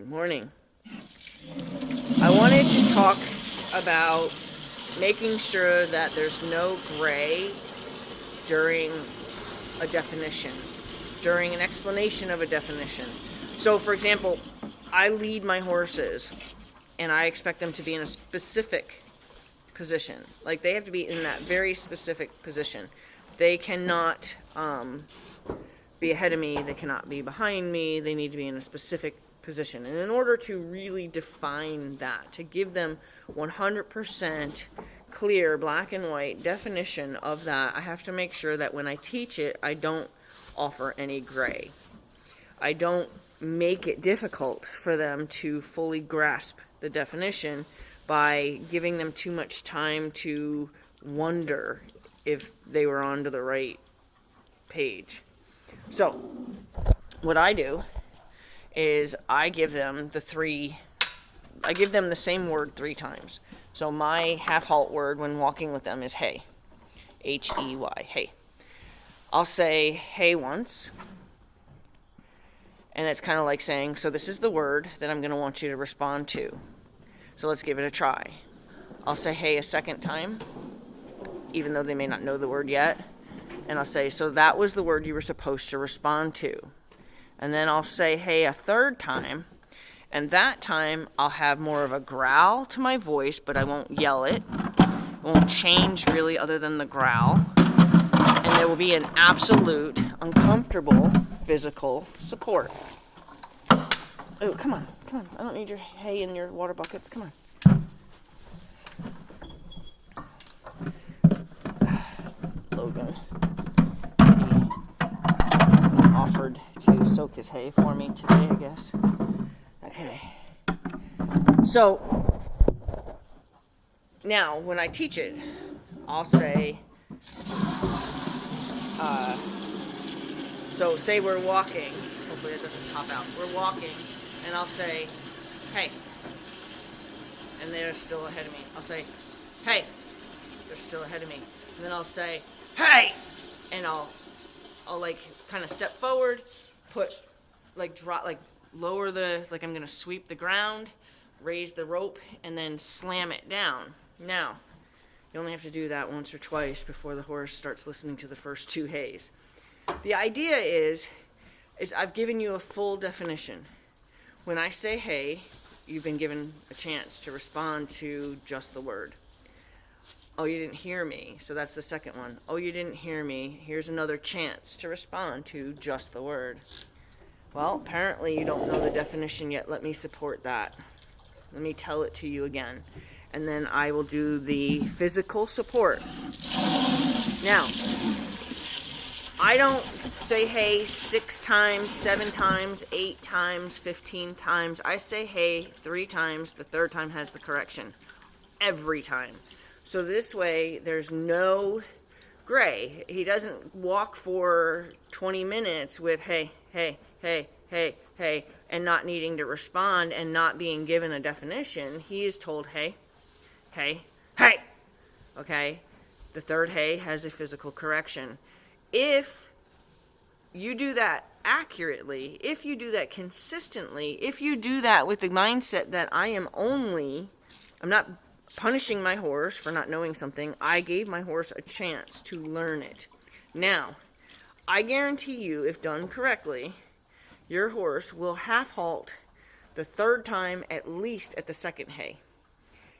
Morning. I wanted to talk about making sure that there's no gray during a definition, during an explanation of a definition. So, for example, I lead my horses and I expect them to be in a specific position. Like, they have to be in that very specific position. They cannot be ahead of me, they cannot be behind me, they need to be in a specific position. And in order to really define that, to give them 100% clear, black and white definition of that, I have to make sure that when I teach it, I don't offer any gray. I don't make it difficult for them to fully grasp the definition by giving them too much time to wonder if they were onto the right page. So, what I do is I give them the same word 3 times. So my half-halt word when walking with them is hey. H-E-Y, hey. I'll say hey once, and it's kind of like saying, so this is the word that I'm going to want you to respond to. So let's give it a try. I'll say hey a second time, even though they may not know the word yet. And I'll say, so that was the word you were supposed to respond to. And then I'll say hey a third time, and that time I'll have more of a growl to my voice, but I won't yell it. It won't change really other than the growl. And there will be an absolute, uncomfortable physical support. Oh, come on. I don't need your hay in your water buckets. Come on. Logan offered to soak his hay for me today, I guess. Okay. So, now, when I teach it, I'll say, so say we're walking, hopefully it doesn't pop out, we're walking, and I'll say, hey, and they're still ahead of me. I'll say, hey, they're still ahead of me. And then I'll say, hey, and I'll like kind of step forward, lower like I'm going to sweep the ground, raise the rope, and then slam it down. Now, you only have to do that once or twice before the horse starts listening to the first 2 hays. The idea is I've given you a full definition. When I say hey, you've been given a chance to respond to just the word. Oh, you didn't hear me. So that's the second one. Oh, you didn't hear me. Here's another chance to respond to just the word. Well, apparently you don't know the definition yet. Let me support that. Let me tell it to you again. And then I will do the physical support. Now, I don't say hey 6 times, 7 times, 8 times, 15 times. I say hey 3 times. The third time has the correction. Every time. So this way, there's no gray. He doesn't walk for 20 minutes with hey, hey, hey, hey, hey, and not needing to respond and not being given a definition. He is told hey, hey, hey. Okay? The third hey has a physical correction. If you do that accurately, if you do that consistently, if you do that with the mindset that I'm not punishing my horse for not knowing something. I gave my horse a chance to learn it. Now, I guarantee you, if done correctly, your horse will half halt the third time at least at the second hay.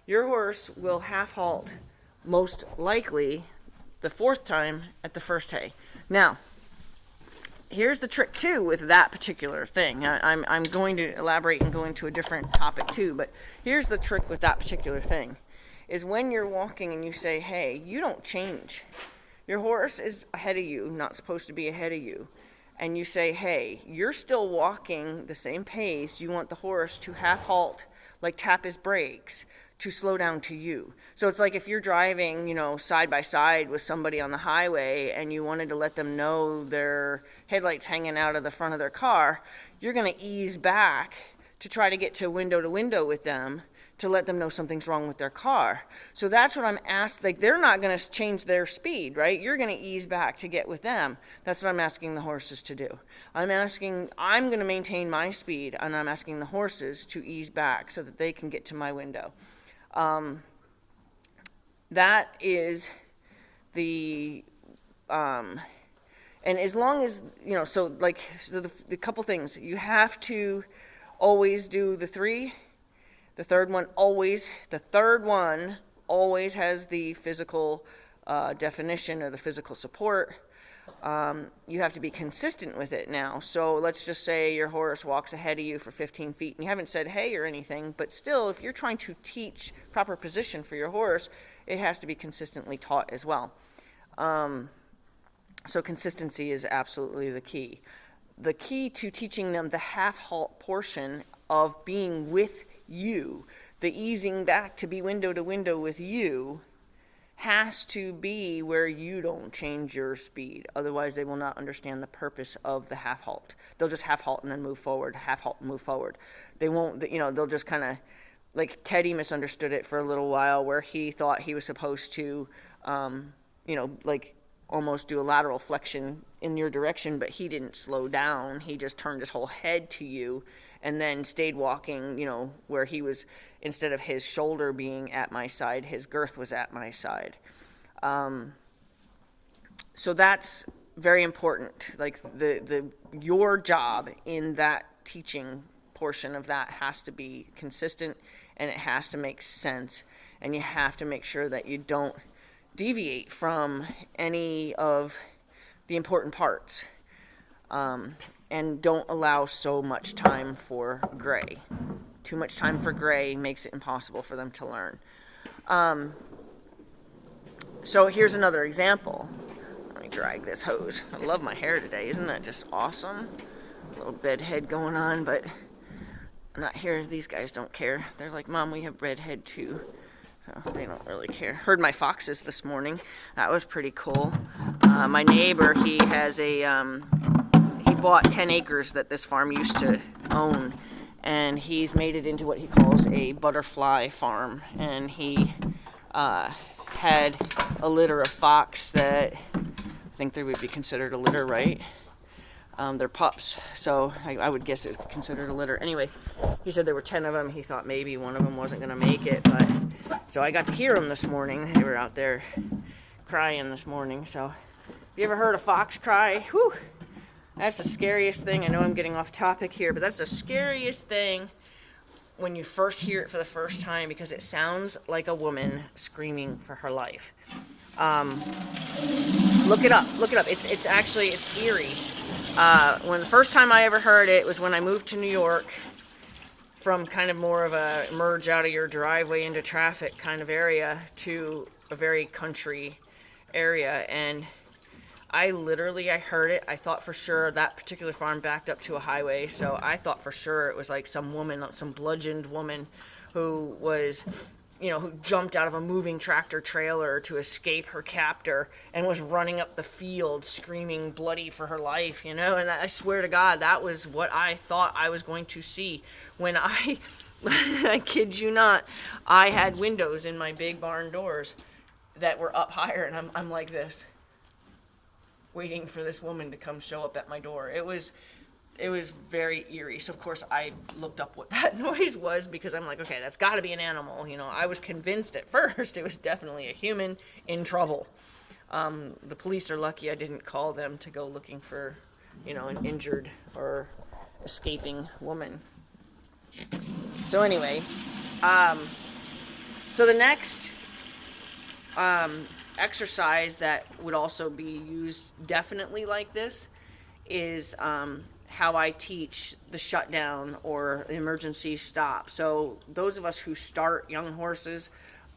Your horse will half halt most likely the 4th time at the first hay. Now, here's the trick too with that particular thing. I'm going to elaborate and go into a different topic too, but here's the trick with that particular thing, is when you're walking and you say, hey, you don't change. Your horse is ahead of you, not supposed to be ahead of you. And you say, hey, you're still walking the same pace. You want the horse to half halt, like tap his brakes, to slow down to you. So it's like if you're driving, side by side with somebody on the highway and you wanted to let them know their headlights hanging out of the front of their car, you're going to ease back to try to get to window with them to let them know something's wrong with their car. So that's what I'm asking. Like, they're not going to change their speed, right? You're going to ease back to get with them. That's what I'm asking the horses to do. I'm going to maintain my speed, and I'm asking the horses to ease back so that they can get to my window. That is the, and as long as, so the couple things, you have to always do the 3. The third one always has the physical definition or the physical support. You have to be consistent with it now. So let's just say your horse walks ahead of you for 15 feet and you haven't said hey or anything, but still, if you're trying to teach proper position for your horse, it has to be consistently taught as well. So consistency is absolutely the key. The key to teaching them the half halt portion of being with you, the easing back to be window to window with you, has to be where you don't change your speed. Otherwise, they will not understand the purpose of the half halt. They'll just half halt and then move forward, half halt and move forward. They won't, they'll just kind of, like Teddy misunderstood it for a little while, where he thought he was supposed to, like almost do a lateral flexion in your direction, but he didn't slow down. He just turned his whole head to you and then stayed walking, where he was, instead of his shoulder being at my side, his girth was at my side. So that's very important. Like your job in that teaching portion of that has to be consistent, and it has to make sense, and you have to make sure that you don't deviate from any of the important parts. And don't allow so much time for gray. Too much time for gray makes it impossible for them to learn. So here's another example. Let me drag this hose. I love my hair today. Isn't that just awesome? A little bedhead going on, but I'm not here. These guys don't care. They're like, Mom, we have bedhead too. So they don't really care. Heard my foxes this morning. That was pretty cool. My neighbor, he has he bought 10 acres that this farm used to own, and he's made it into what he calls a butterfly farm. And he had a litter of fox that I think they would be considered a litter, right? They're pups, so I would guess it's considered a litter. Anyway, he said there were 10 of them. He thought maybe one of them wasn't going to make it, but so I got to hear them this morning. They were out there crying this morning. So, have you ever heard a fox cry? Whew, that's the scariest thing. I know I'm getting off topic here, but that's the scariest thing when you first hear it for the first time, because it sounds like a woman screaming for her life. Look it up. It's actually eerie. When the first time I ever heard it was when I moved to New York, from kind of more of a merge out of your driveway into traffic kind of area to a very country area. And I heard it. I thought for sure that particular farm backed up to a highway. So I thought for sure it was like some woman, some bludgeoned woman who was, who jumped out of a moving tractor trailer to escape her captor and was running up the field screaming bloody for her life, And I swear to God, that was what I thought I was going to see when I kid you not, I had windows in my big barn doors that were up higher, and I'm like this, waiting for this woman to come show up at my door. It was very eerie. So of course I looked up what that noise was, because I'm like, okay, that's got to be an animal. I was convinced at first it was definitely a human in trouble. The police are lucky I didn't call them to go looking for, an injured or escaping woman. So anyway, so the next exercise that would also be used definitely like this is how I teach the shutdown or emergency stop. So those of us who start young horses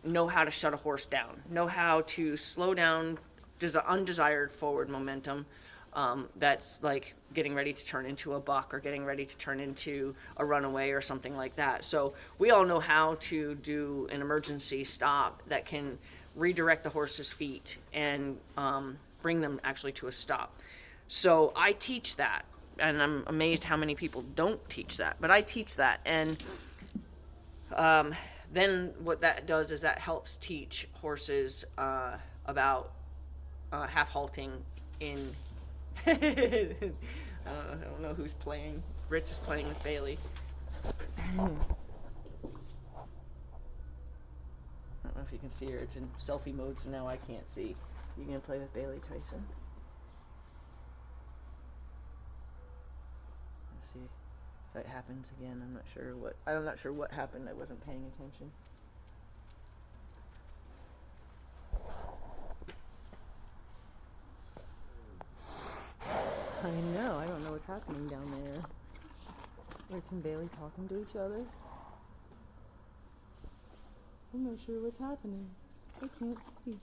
know how to shut a horse down, know how to slow down undesired forward momentum. That's like getting ready to turn into a buck or getting ready to turn into a runaway or something like that. So we all know how to do an emergency stop that can redirect the horse's feet and bring them actually to a stop. So I teach that, and I'm amazed how many people don't teach that, but I teach that. And then what that does is that helps teach horses about half halting in. I don't know who's playing. Ritz is playing with Bailey. I don't know if you can see her. It's in selfie mode, so now I can't see. You gonna play with Bailey, Tyson? Let's see if it happens again. I'm not sure what happened. I wasn't paying attention. I know. I don't know what's happening down there. Ritz and Bailey talking to each other. I'm not sure what's happening. I can't see.